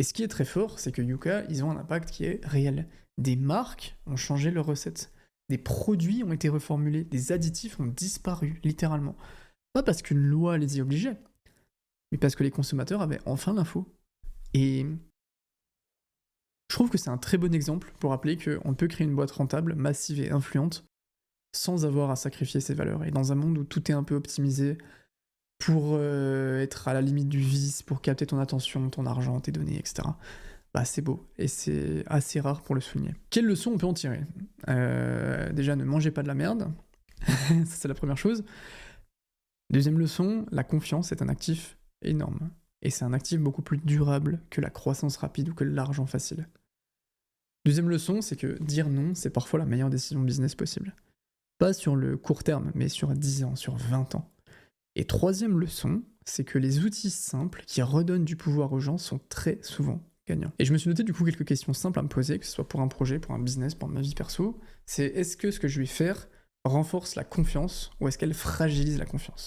Et ce qui est très fort, c'est que Yuka, ils ont un impact qui est réel. Des marques ont changé leurs recettes. Des produits ont été reformulés. Des additifs ont disparu, littéralement. Pas parce qu'une loi les y obligeait, mais parce que les consommateurs avaient enfin l'info. Et je trouve que c'est un très bon exemple pour rappeler qu'on peut créer une boîte rentable, massive et influente sans avoir à sacrifier ses valeurs. Et dans un monde où tout est un peu optimisé pour être à la limite du vice, pour capter ton attention, ton argent, tes données, etc., bah c'est beau. Et c'est assez rare pour le souligner. Quelle leçon on peut en tirer? Déjà, ne mangez pas de la merde. Ça, c'est la première chose. Deuxième leçon, la confiance est un actif énorme. Et c'est un actif beaucoup plus durable que la croissance rapide ou que l'argent facile. Deuxième leçon, c'est que dire non, c'est parfois la meilleure décision business possible. Pas sur le court terme, mais sur 10 ans, sur 20 ans. Et troisième leçon, c'est que les outils simples qui redonnent du pouvoir aux gens sont très souvent gagnants. Et je me suis noté du coup quelques questions simples à me poser, que ce soit pour un projet, pour un business, pour ma vie perso. C'est est-ce que ce que je vais faire renforce la confiance ou est-ce qu'elle fragilise la confiance?